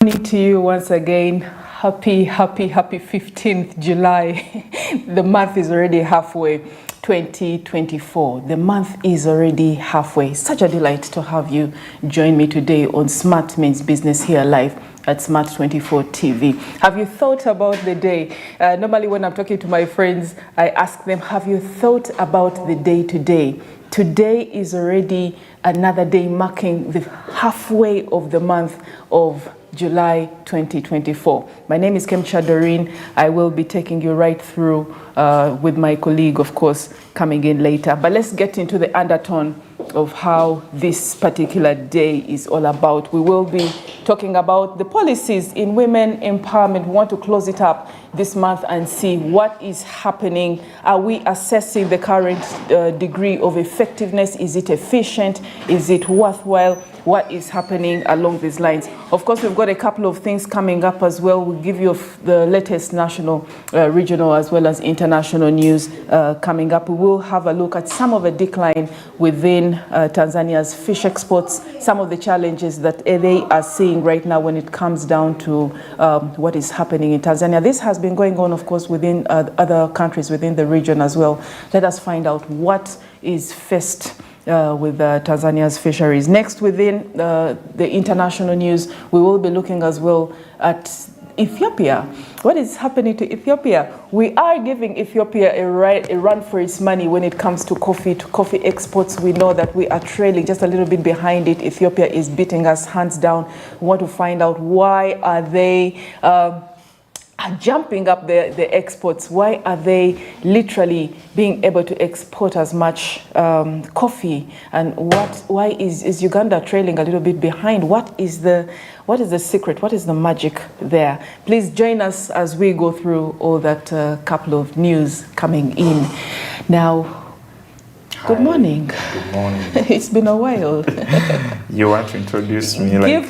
Morning to you once again. Happy 15th July. The month is already halfway. 2024. The month is already halfway. Such a delight to have you join me today on Smart Means Business here live at Smart 24 TV. Have you thought about the day? Normally when I'm talking to my friends, I ask them, have you thought about the day today? Today is already another day marking the halfway of the month of July 2024. My name is Kemcha Doreen. I will be taking you right through with my colleague, of course, coming in later. But let's get into the undertone of how this particular day is all about. We will be talking about the policies in women empowerment. We want to close it up this month and see what is happening. Are we assessing the current degree of effectiveness? Is it efficient? Is it worthwhile? What is happening along these lines? Of course, we've got a couple of things coming up as well. We'll give you the latest national, regional, as well as international news coming up. We will have a look at some of the decline within Tanzania's fish exports, some of the challenges that they are seeing right now when it comes down to what is happening in Tanzania. This has been going on, of course, within other countries within the region as well. Let us find out what is faced with Tanzania's fisheries. Next, within the international news, we will be looking as well at Ethiopia. What is happening to Ethiopia? We are giving Ethiopia a run for its money when it comes to coffee exports. We know that we are trailing just a little bit behind it. Ethiopia is beating us hands down. We want to find out why are they jumping up the exports. Why are they literally being able to export as much coffee? And why is Uganda trailing a little bit behind? What is the secret? What is the magic there? Please join us as we go through all that couple of news coming in. Now, good morning. Good morning. It's been a while. You want to introduce me like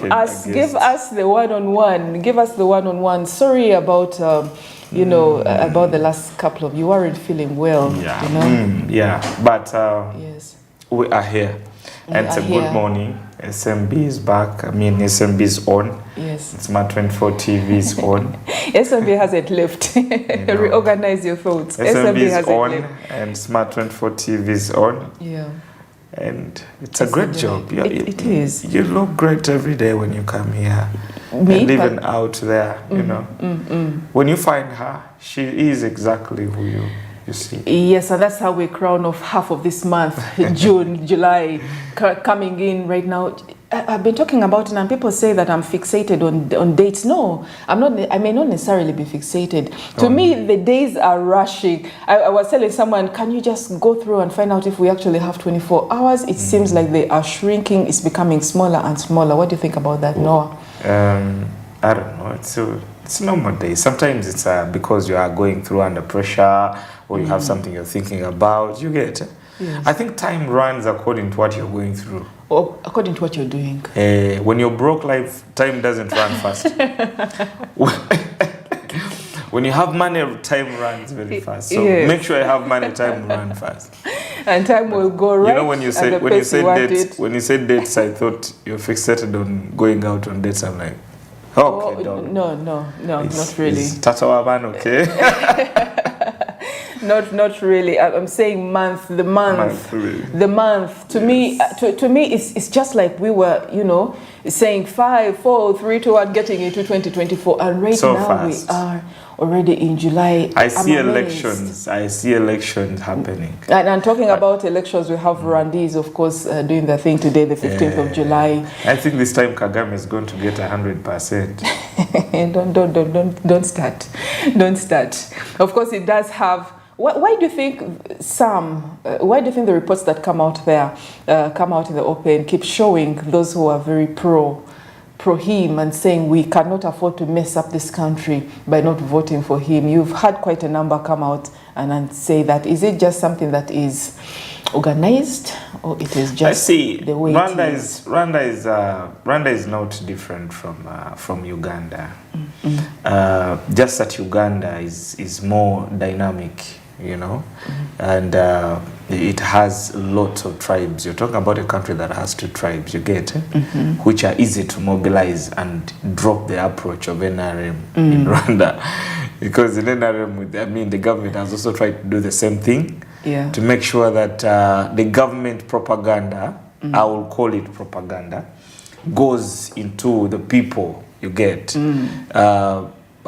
give us the one-on-one. Give us the one-on-one. Sorry about about the last couple of you weren't feeling well. Yeah. You know? Yeah. But yes, we are here. And it's a good morning. SMB is back. I mean, SMB is on. Yes. Smart 24 TV is on. SMB hasn't left. Reorganize your thoughts. SMB is on and Smart 24 TV is on. Yeah. And it's a great job. It is. You look great every day when you come here. Me? And even out there, you know. When you find her, she is exactly who you see. Yes, and that's how we crown off half of this month, June, July, coming in right now. I've been talking about it and people say that I'm fixated on dates. No, I'm not. I may not necessarily be fixated. To me, the days are rushing. I was telling someone, can you just go through and find out if we actually have 24 hours? It seems like they are shrinking. It's becoming smaller and smaller. What do you think about that, Noah? I don't know. It's normal days. Sometimes it's because you are going through under pressure or you have something you're thinking about. You get it? Yes. I think time runs according to what you're going through. Or according to what you're doing. When you're broke, time doesn't run fast. When you have money, time runs very fast. So make sure you have money, time will run fast. And time will go right. You know, when you said dates, I thought you're fixated on going out on dates. I'm like, okay, no, not really. Is Tatawa man okay? Not really. I'm saying the month. Really. The month. To me, it's just like we were, saying 5, 4, 3, 2, 1, getting into 2024, and right so now fast. We are already in July. I see elections happening. And I'm talking about elections. We have Rwandese, of course, doing their thing today, the 15th of July. I think this time Kagame is going to get 100%. Don't start. Don't start. Of course, it does have. Why do you think why do you think the reports that come out there, come out in the open, keep showing those who are very pro him and saying we cannot afford to mess up this country by not voting for him? You've had quite a number come out and say that. Is it just something that is organized, or it is just the way Rwanda it is? Rwanda is not different from Uganda. Just that Uganda is more dynamic you know, and it has lots of tribes. You're talking about a country that has 2 tribes, you get, which are easy to mobilize and drop the approach of NRM in Rwanda. Because in NRM, I mean, the government has also tried to do the same thing to make sure that the government propaganda, I will call it propaganda, goes into the people, you get.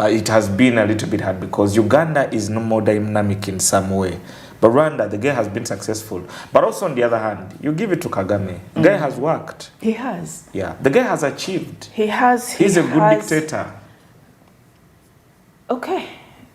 It has been a little bit hard because Uganda is no more dynamic in some way. But Rwanda, the guy has been successful. But also on the other hand, you give it to Kagame. The guy has worked. He has. Yeah. The guy has achieved. He has. He's a good dictator. Okay.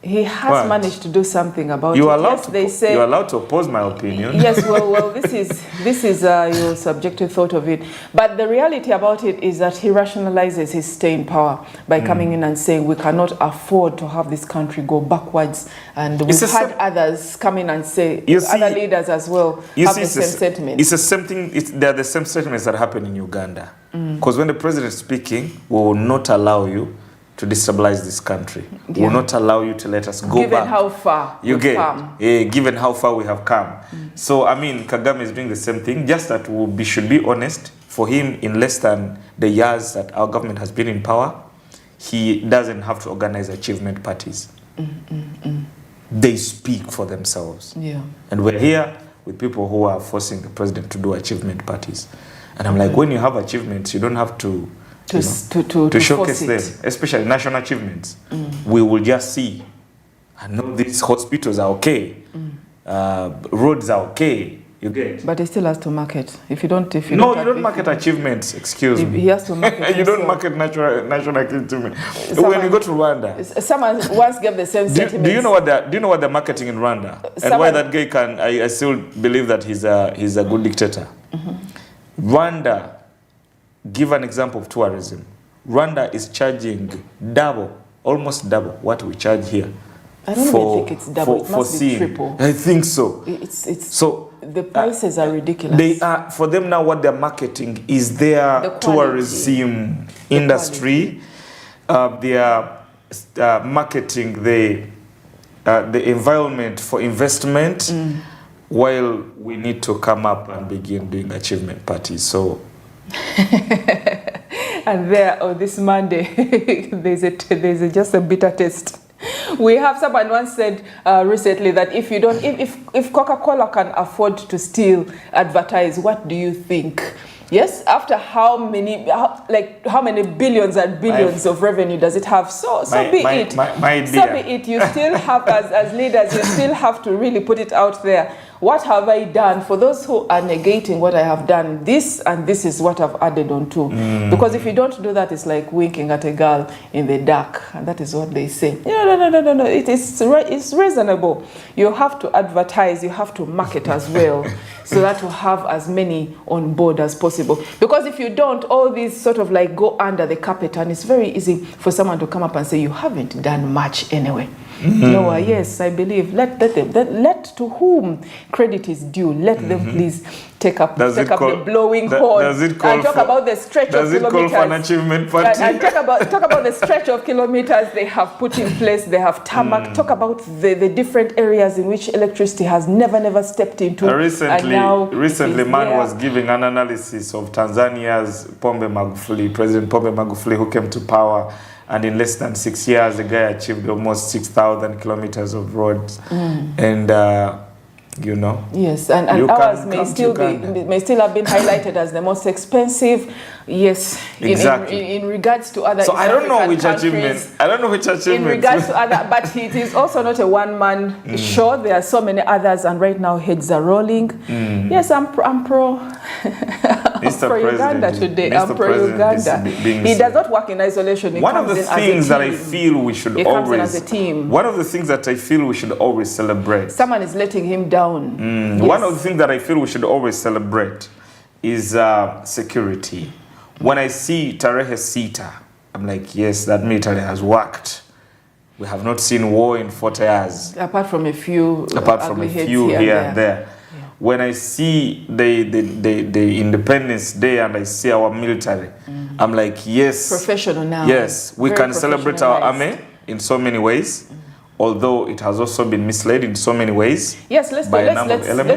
He has managed to do something about you're it. Allowed yes, to they say, you're allowed to oppose my opinion. Yes, well, this is your subjective thought of it. But the reality about it is that he rationalizes his stay in power by coming in and saying we cannot afford to have this country go backwards. And we've had others come in and say, other leaders as well have the same sentiment. It's the same thing. They're the same sentiments that happen in Uganda. Because when the president is speaking, we will not allow you to destabilize this country. We will not allow you to let us go back. Given how far we've come. Given how far we have come. So, I mean, Kagame is doing the same thing, just that we should be honest. For him, in less than the years that our government has been in power, he doesn't have to organize achievement parties. They speak for themselves. And we're here with people who are forcing the president to do achievement parties. And I'm like, when you have achievements, you don't have to showcase them, especially national achievements. We will just see, I know these hospitals are okay, roads are okay, you get. But he still has to market. If you don't market achievements. Excuse me. He has to market. You don't market national achievement. When you go to Rwanda, someone once gave the same sentiment. Do you know what they're marketing in Rwanda? And why that guy can? I still believe that he's a good dictator. Rwanda. Give an example of tourism. Rwanda is charging almost double what we charge here. I don't even think it's double. It must be triple. I think so. So the prices are ridiculous. They are, for them now, what they're marketing is their tourism industry. They are marketing the environment for investment, while we need to come up and begin doing achievement parties. So. And there on this Monday, there's just a bitter taste. We have someone once said recently that if Coca-Cola can afford to still advertise, what do you think? Yes, after how many billions and billions of revenue does it have? So be it. You still have, as leaders, you still have to really put it out there. What have I done? For those who are negating what I have done, this and this is what I've added on to. Because if you don't do that, it's like winking at a girl in the dark. And that is what they say. No. It's reasonable. You have to advertise. You have to market as well. So that you have as many on board as possible. Because if you don't, all these sort of like go under the carpet, and it's very easy for someone to come up and say, you haven't done much anyway. No, yes, I believe. Let to whom credit is due. Let them please take up the blowing horn and talk about the stretch of kilometers. Does it call for an achievement party? And talk about the stretch of kilometers they have put in place. They have tarmac. Talk about the different areas in which electricity has never stepped into. Recently, man was giving an analysis of Tanzania's President Pombe Magufuli, who came to power. And in less than 6 years, the guy achieved almost 6,000 kilometers of roads. And, Yes, and ours may still have been highlighted as the most expensive. Yes, exactly. In regards to other. So I don't know which achievement. In regards to other, but it is also not a one-man show. There are so many others, and right now heads are rolling. Yes, I'm pro. Pro Uganda today. I'm pro Uganda. He does not work in isolation. One of the things that I feel we should always. As a team. One of the things that I feel we should always celebrate. Someone is letting him down. Yes. One of the things that I feel we should always celebrate is security. When I see Tarehe Sita, I'm like, yes, that military has worked. We have not seen war in 40 years. Apart from a few here and there. Yeah. When I see the Independence Day and I see our military, I'm like, yes. Professional now. Yes, we can celebrate our army in so many ways. although it has also been misled in so many ways. Yes, let's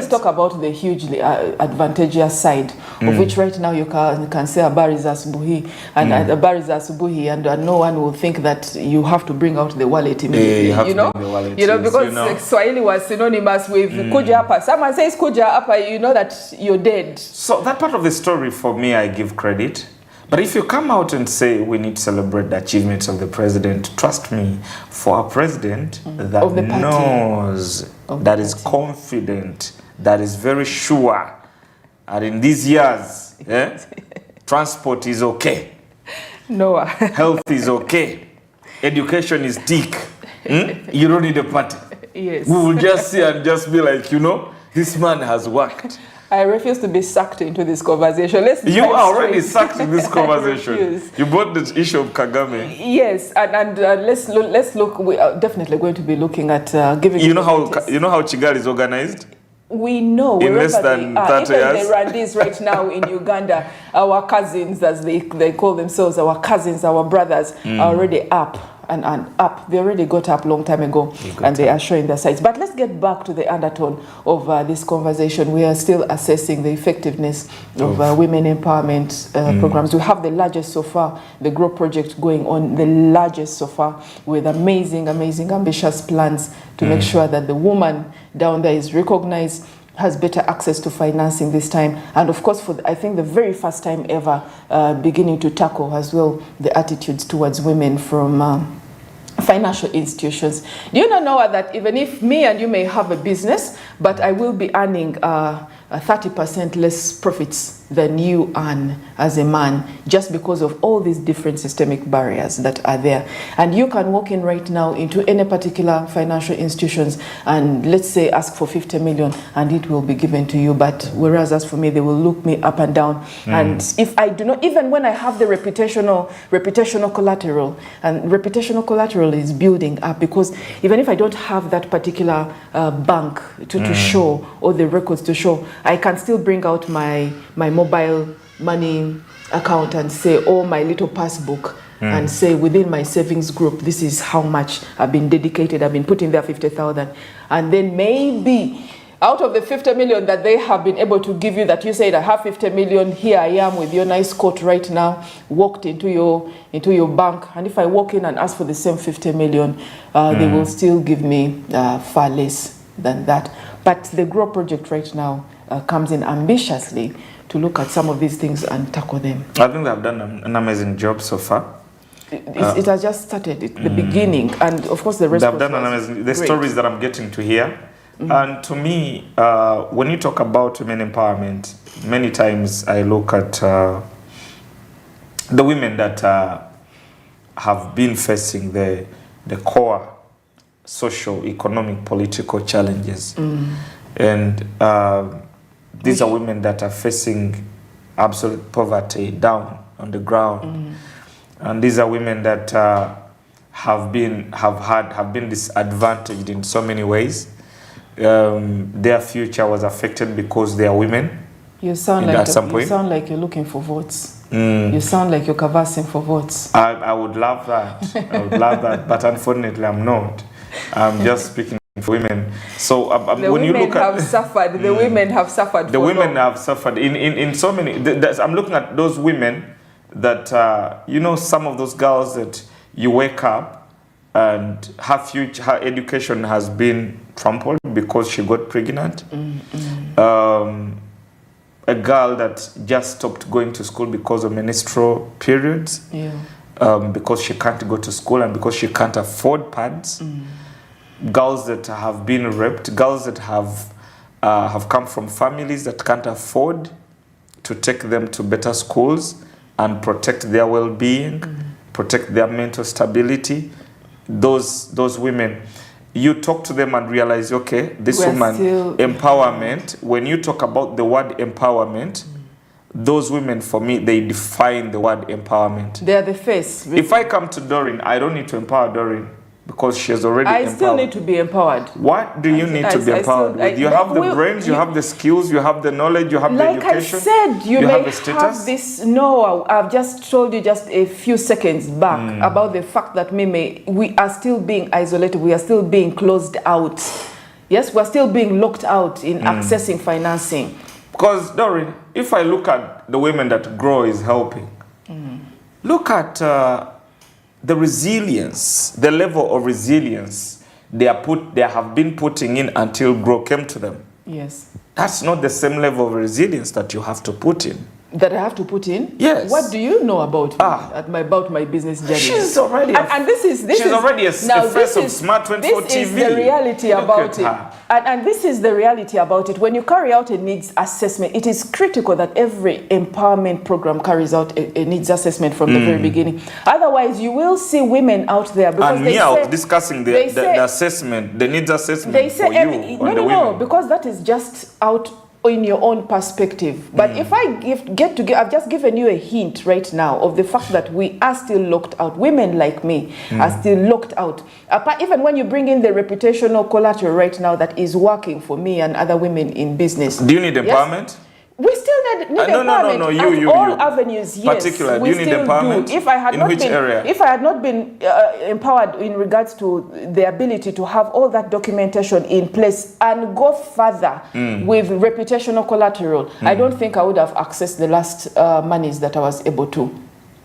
talk about the hugely advantageous side, of which right now you can say habari za asubuhi, and habari za asubuhi, and no one will think that you have to bring out the wallet immediately. You know, because Swahili was synonymous with kuja hapa. Someone says kuja hapa, you know that you're dead. So that part of the story, for me, I give credit. But if you come out and say we need to celebrate the achievements of the president, trust me, for a president that knows, that is confident, that is very sure, and in these years, transport is okay, Noah. health is okay, education is thick, you don't need a party. Yes. We will just see and just be like, you know, this man has worked. I refuse to be sucked into this conversation. You are already sucked in this conversation. You brought the issue of Kagame. Yes, and let's look. We are definitely going to be looking at giving. You know how Kigali is organized. We know in less than 30 years. The Rwandese right now in Uganda, our cousins, as they call themselves, our cousins, our brothers, are already up. And up. They already got up long time ago, and they are showing their sites. But let's get back to the undertone of this conversation. We are still assessing the effectiveness of women empowerment programs. We have the largest so far, the GROW project going on, the largest so far, with amazing, ambitious plans to make sure that the woman down there is recognized, has better access to financing this time, and of course, I think the very first time ever, beginning to tackle as well the attitudes towards women from financial institutions. Do you not know that even if me and you may have a business, but I will be earning 30% less profits than you earn as a man, just because of all these different systemic barriers that are there. And you can walk in right now into any particular financial institutions and let's say ask for 50 million and it will be given to you. But whereas as for me, they will look me up and down. And if I do not, even when I have the reputational collateral, and reputational collateral is building up, because even if I don't have that particular bank to show, or the records to show, I can still bring out my mobile money account and say, oh, my little passbook, and say within my savings group, this is how much I've been dedicated, I've been putting there 50,000. And then maybe out of the 50 million that they have been able to give you, that you said, I have 50 million, here I am with your nice coat right now, walked into your bank, and if I walk in and ask for the same 50 million, they will still give me far less than that. But the GROW project right now comes in ambitiously to look at some of these things and tackle them. I think they've done an amazing job so far. It has just started at the beginning, and of course the rest. They've done an amazing. The stories that I'm getting to hear, and to me, when you talk about women empowerment, many times I look at the women that have been facing the core social, economic, political challenges, and these are women that are facing absolute poverty down on the ground, and these are women that have been disadvantaged in so many ways. Their future was affected because they are women. You sound like you're looking for votes. You sound like you're canvassing for votes. I would love that. I would love that, but unfortunately, I'm not. I'm just speaking for women. So when you look at the women have suffered. The women have suffered in so many. I'm looking at those women that you know, some of those girls that you wake up and her education has been trampled because she got pregnant. A girl that just stopped going to school because of menstrual periods. Because she can't go to school and because she can't afford pads. Girls that have been raped, girls that have come from families that can't afford to take them to better schools and protect their well-being, protect their mental stability. Those women, you talk to them and realize, okay, this woman, empowerment, when you talk about the word empowerment, those women, for me, they define the word empowerment. They are the face. If I come to Doreen, I don't need to empower Doreen. because she is already I empowered. still need to be empowered. What do you need to be empowered with? You have the brains, you have the skills, you have the knowledge, you have the education. Like I said, you may have the status. have this. No, I've just told you just a few seconds back about the fact that we are still being isolated. We are still being closed out. Yes, we're still being locked out in accessing financing. Because, Doreen, if I look at the women that Grow is helping, look at the resilience, the level of resilience they have been putting in until Grow came to them. Yes. That's not the same level of resilience that you have to put in. That I have to put in? Yes. What do you know about me, about my business journey? She's already already a face of Smart 24 TV. This is the reality about it. And this is the reality about it. When you carry out a needs assessment, it is critical that every empowerment program carries out a needs assessment from the very beginning. Otherwise, you will see women out there because and out discussing the assessment, the needs assessment for you. No, because that is just out in your own perspective. But if I I've just given you a hint right now of the fact that we are still locked out. Women like me are still locked out. Even when you bring in the reputational collateral right now that is working for me and other women in business. Do you need empowerment? We still need empowerment. No, you. All avenues, yes. Particular, do you need empowerment? If I had in not which been, area? If I had not been empowered in regards to the ability to have all that documentation in place and go further with reputational collateral, I don't think I would have accessed the last monies that I was able to.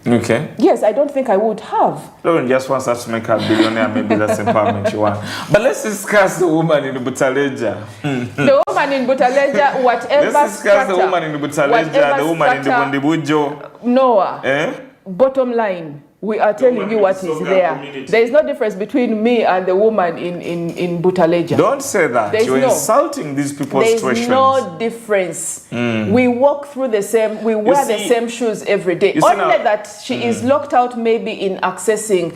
Okay. Yes, I don't think I would have. Lauren just wants us to make her a billionaire. Maybe that's empowerment you want. But let's discuss the woman in Butaleja. The woman in Butaleja, whatever. Let's discuss the woman in Butaleja, the woman in the Bondibujo. Noah. Bottom line. We are telling you what is there. There is no difference between me and the woman in Butaleja. Don't say that. You're insulting these people's situations. There's no difference. We walk through the same, we wear the same shoes every day. Only that she is locked out maybe in accessing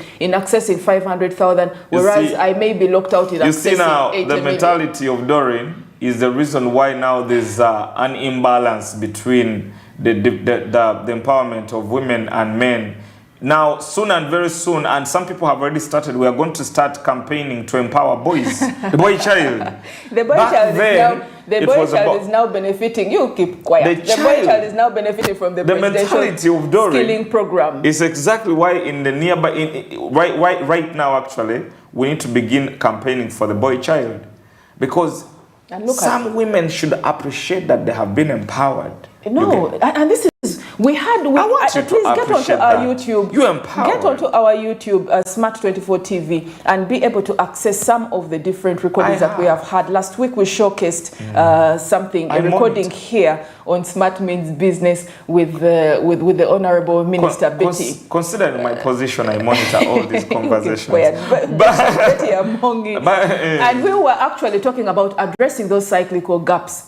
500,000, whereas I may be locked out in accessing 8 million. You see now, the mentality of Doreen is the reason why now there's an imbalance between the empowerment of women and men. Now, soon and very soon, and some people have already started, we are going to start campaigning to empower boys. The boy child. The boy child is now benefiting. You keep quiet. The boy child is now benefiting from the mentality of Doreen skilling program. Is exactly why in the nearby, right now actually, we need to begin campaigning for the boy child. Because some women should appreciate that they have been empowered. No, and this is, please get onto our YouTube. You empower. Get onto our YouTube, Smart 24 TV, and be able to access some of the different recordings that we have had. Last week we showcased a recording here on Smart Means Business with the Honorable Minister Betty. Considering my position, I monitor all these conversations. Betty among it. And we were actually talking about addressing those cyclical gaps.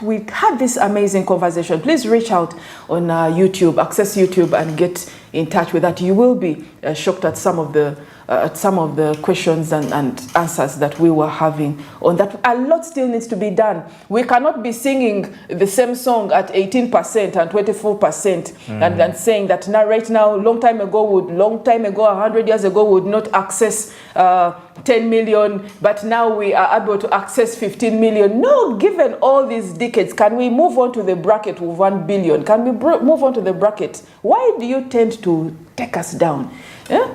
We had this amazing conversation. Please reach out on YouTube, access YouTube, and get in touch with that. You will be shocked at some of the questions and answers that we were having on that. A lot still needs to be done. We cannot be singing the same song at 18% and 24% and then saying that right now, long time ago, 100 years ago, would not access 10 million, but now we are able to access 15 million. No, given all these decades, can we move on to the bracket of 1 billion? Can we move on to the bracket? Why do you tend to take us down?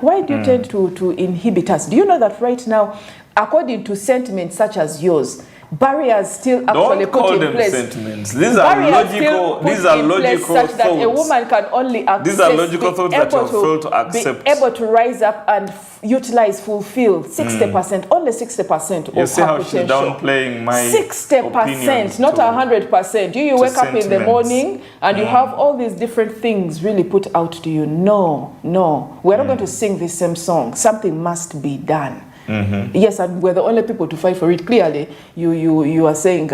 Why do you tend to inhibit us? Do you know that right now, according to sentiments such as yours, barriers still actually put in place. Sentiments. These are logical such thoughts. That a woman can only access. These are logical thoughts that you fail to accept. Be able to rise up and fulfill 60%, only 60% of her potential. You see how she's downplaying my 60%, not 100%. You wake up in the morning and you have all these different things really put out to you. No, we're not going to sing the same song. Something must be done. Yes, and we're the only people to fight for it. Clearly, you are saying,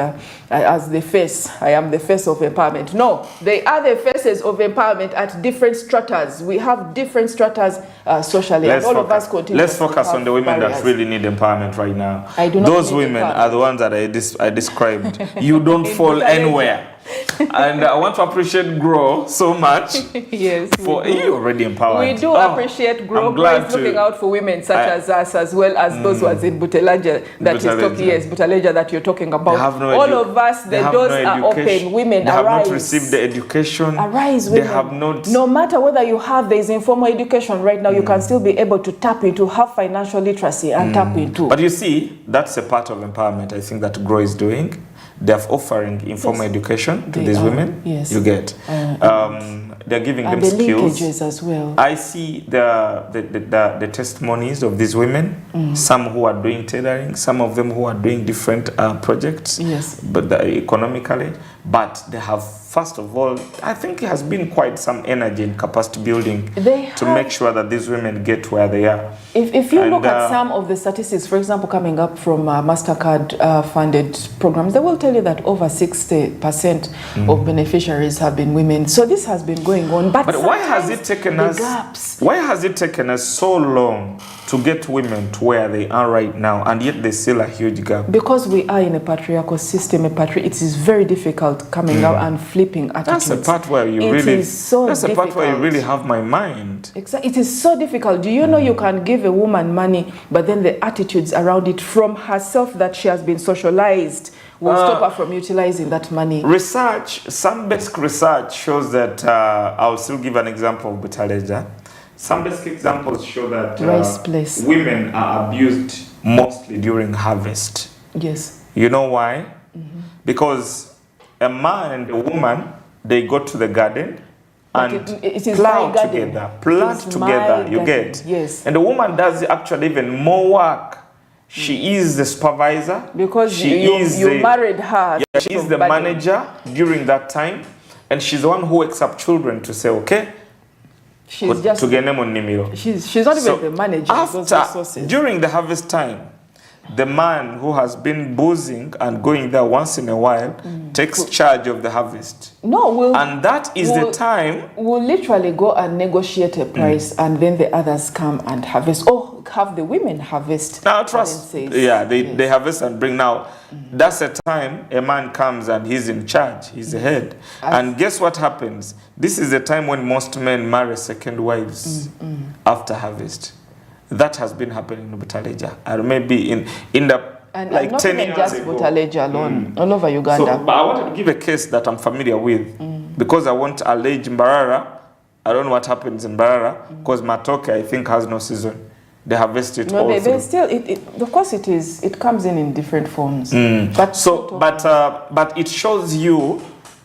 as the face, I am the face of empowerment. No, they are the faces of empowerment at different stratas. We have different stratas socially, and all of us continue. Let's focus on the women that really need empowerment right now. I do not Those women are the ones that I described. You don't fall anywhere. And I want to appreciate Grow so much. Yes, for you already empowered. We do appreciate Grow. Grow is looking out for women such as us, as well as those ones in Butaleja that is talking. Yes, Butaleja that you're talking about. All of us, the doors are open. Women, they arise. Have not received the education. Arise, women. They have not. No matter whether you have, there is informal education right now. You can still be able to tap into, have financial literacy and tap into. But you see, that's a part of empowerment. I think that Grow is doing. They're offering informal education to these women. Yes. You get. They're giving them the skills. Linkages as well. I see the testimonies of these women. Some who are doing tailoring, some of them who are doing different projects. Yes. But economically, but they have, first of all, I think it has been quite some energy in capacity building to make sure that these women get where they are. If you look at some of the statistics, for example, coming up from MasterCard funded programs, they will tell you that over 60% of beneficiaries have been women. So this has been going on. But why has it taken us? Gaps. Why has it taken us so long to get women to where they are right now, and yet there's still a huge gap? Because we are in a patriarchal system. It is very difficult coming out and flipping attitudes. That's the part where you really. That's the part where you really have my mind. Exactly. It is so difficult. Do you know you can give a woman money, but then the attitudes around it from herself that she has been socialized will stop her from utilizing that money. Some basic research shows that, I'll still give an example of Butaleja. Some basic examples show that women are abused mostly during harvest. Yes. You know why? Because a man and a woman, they go to the garden and plant together, you get. Yes. And the woman does actually even more work. She is the supervisor. Because you married her. Yeah, she is the manager during that time. And she's the one who wakes up children to say, okay, she's not even the manager. During the harvest time, the man who has been boozing and going there once in a while takes charge of the harvest. And that is the time. We'll literally go and negotiate a price, and then the others come and harvest. Or have the women harvest. Now trust. They harvest and bring. Now, that's the time a man comes and he's in charge. He's the head. And guess what happens? This is the time when most men marry second wives after harvest. That has been happening in Butaleja, or maybe in the like not 10 even years just ago. Butaleja alone, all over Uganda. So, but I wanted to give a case that I'm familiar with because I want to allege Mbarara. I don't know what happens in Mbarara because Matoke, I think, has no season. They harvest it all. No, they still. Of course, it is. It comes in different forms. But it shows you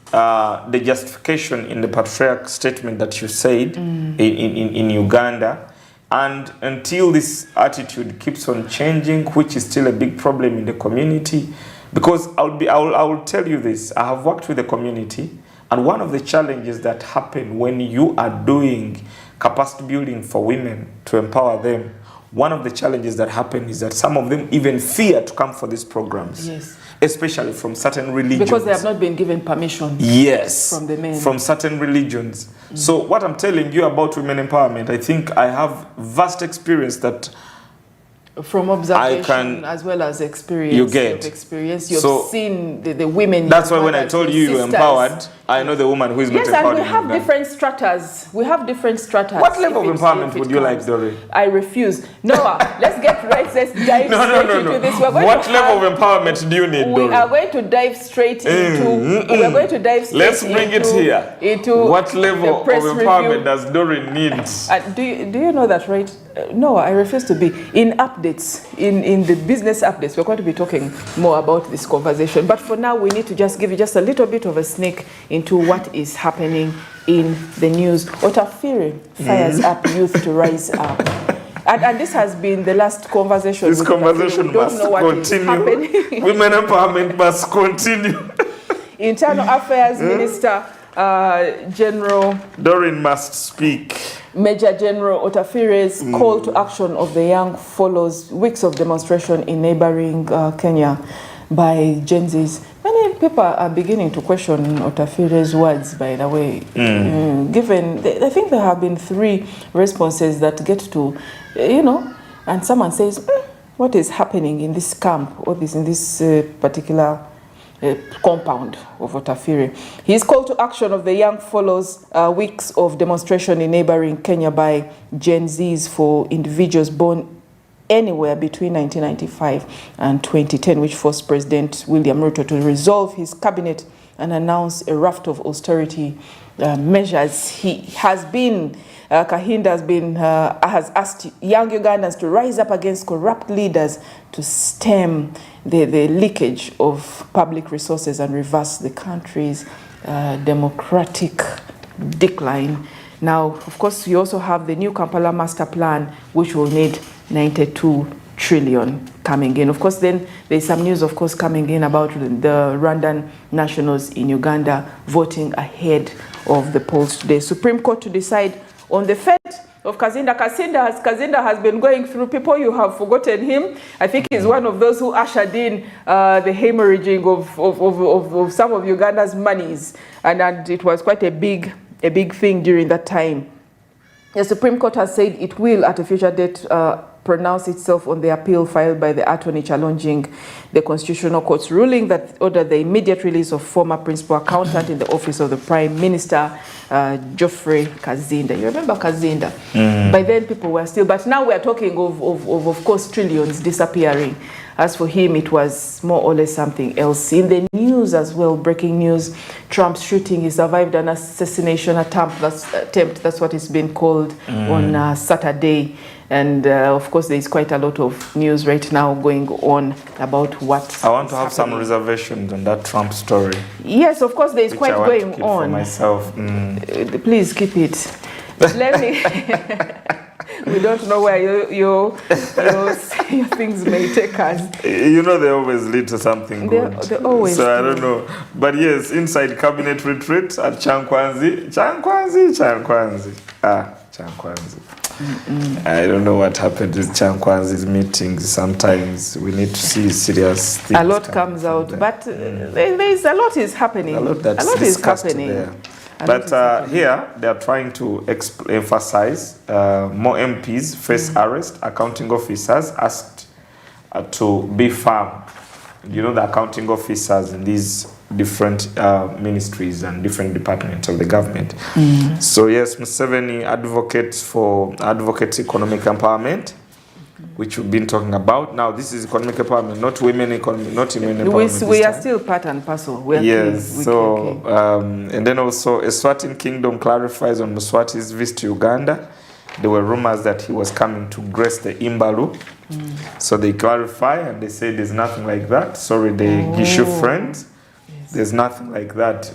the justification in the patriarch statement that you said in Uganda. And until this attitude keeps on changing, which is still a big problem in the community, because I will tell you this, I have worked with the community, and one of the challenges that happen when you are doing capacity building for women to empower them, one of the challenges that happen is that some of them even fear to come for these programs. Yes. Especially from certain religions. Because they have not been given permission. Yes. From the men. From certain religions. So what I'm telling you about women empowerment, I think I have vast experience that from observation as well as experience. You get. You've seen the women. That's why when I told you you were empowered, I know the woman who is not empowered. Yes, and we have different stratas. What level of empowerment would you like, Dori? I refuse. Noah, let's get right. Let's dive straight into this. What level of empowerment do you need, Dori? We are going to dive straight into. We are going to dive straight Let's bring it here. Into what level of empowerment does Dori need? Do you know that, right? No, I refuse to be. In updates, in the business updates, we're going to be talking more about this conversation. But for now, we need to just give you just a little bit of a sneak into what is happening in the news. Otafire fires up youth to rise up. And this has been the last conversation. This conversation must continue. Women empowerment must continue. Internal Affairs Minister General Doreen must speak. Major General Otafire's call to action of the young follows weeks of demonstration in neighboring Kenya by Gen Zs. Many people are beginning to question Otafire's words, by the way. I think there have been 3 responses that get to, and someone says, what is happening in this camp or in this particular compound of Otafire. His call to action of the young follows weeks of demonstration in neighboring Kenya by Gen Zs for individuals born anywhere between 1995 and 2010, which forced President William Ruto to resolve his cabinet and announce a raft of austerity measures. He has been, Kahinda has asked young Ugandans to rise up against corrupt leaders to stem the leakage of public resources and reverse the country's democratic decline. Now, of course, you also have the new Kampala Master Plan, which will need 92 trillion coming in. Of course, then there's some news, of course, coming in about the Rwandan nationals in Uganda voting ahead of the polls today. Supreme Court to decide on the fate of Kazinda. Kazinda has been going through people. You have forgotten him. I think he's one of those who ushered in the hemorrhaging of some of Uganda's monies, and it was quite a big thing during that time. The Supreme Court has said it will, at a future date, pronounce itself on the appeal filed by the attorney challenging the Constitutional Court's ruling that ordered the immediate release of former principal accountant in the office of the Prime Minister, Geoffrey Kazinda. You remember Kazinda? By then people were still, but now we are talking of course, trillions disappearing. As for him, it was more or less something else. In the news as well, breaking news, Trump's shooting, he survived an assassination attempt, that's what it's been called, on Saturday. And of course, there's quite a lot of news right now going on about what I want to have some reservations on that Trump story. Yes, of course, there's quite going on. For myself. Please keep it. Let me. We don't know where your things may take us. You know, they always lead to something good. They always so do. I don't know. But yes, inside cabinet retreat at Chankwanzi. Chankwanzi. I don't know what happened with Chankwanzi's meetings. Sometimes we need to see serious things. A lot comes out, but there's a lot is happening. A lot is happening there. But here, they are trying to emphasize more MPs face arrest. Accounting officers asked to be firm. You know, the accounting officers in these different ministries and different departments of the government. So yes, Museveni advocates economic empowerment, which we've been talking about. Now, this is economic empowerment, not women empowerment. We are still part and parcel. Yes, and then also Eswatini Kingdom clarifies on Muswati's visit to Uganda. There were rumors that he was coming to grace the Imbalu. So they clarify and they say there's nothing like that. Sorry, the Gishu friends. Yes. There's nothing like that.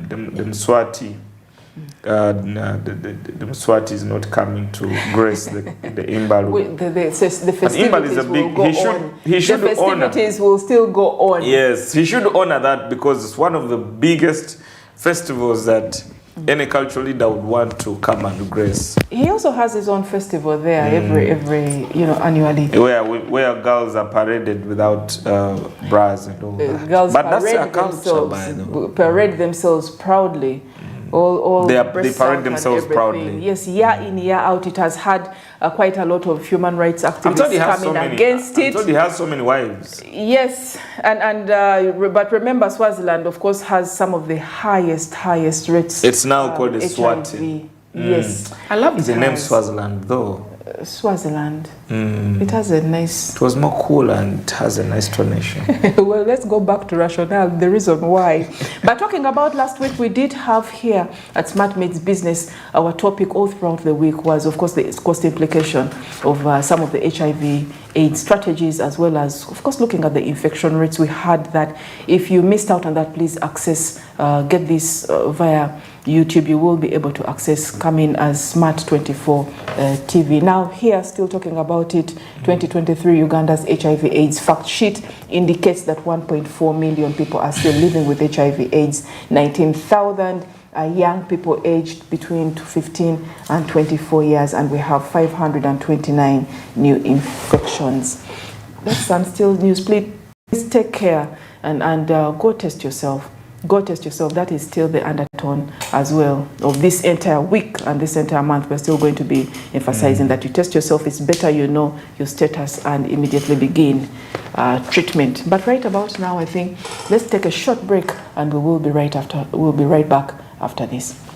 The Mswati. The Mswati is not coming to grace the Imbalu. The festivities will go on. The festivities will still go on. Yes, he should honor that because it's one of the biggest festivals that any cultural leader would want to come and grace. He also has his own festival there every annually. Where girls are paraded without bras and all that. Girls but that's their culture, parade themselves proudly. They parade themselves proudly. Yes, year in, year out, it has had quite a lot of human rights activists coming against it. I'm told he has so many wives. Yes, but remember, Swaziland, of course, has some of the highest rates. It's now called the Swati. Yes, I love the name Swaziland, though. Swaziland. It has a nice... It was more cool and it has a nice tonation. Well, let's go back to rationale, the reason why. But talking about last week, we did have here at Smart Meets Business, our topic all throughout the week was, of course, the cost implication of some of the HIV/AIDS strategies, as well as, of course, looking at the infection rates. We had that. If you missed out on that, please get this via YouTube. You will be able to access, come in as Smart 24 TV. Now here, still talking about it, 2023 Uganda's HIV/AIDS fact sheet indicates that 1.4 million people are still living with HIV/AIDS. 19,000 are young people aged between 15 and 24 years, and we have 529 new infections. That's some still news. Please take care and go test yourself. go test yourself. That is still the undertone as well of this entire week and this entire month. We're still going to be emphasizing that you test yourself. It's better you know your status and immediately begin treatment. But right about now, I think let's take a short break and we will be right back after this.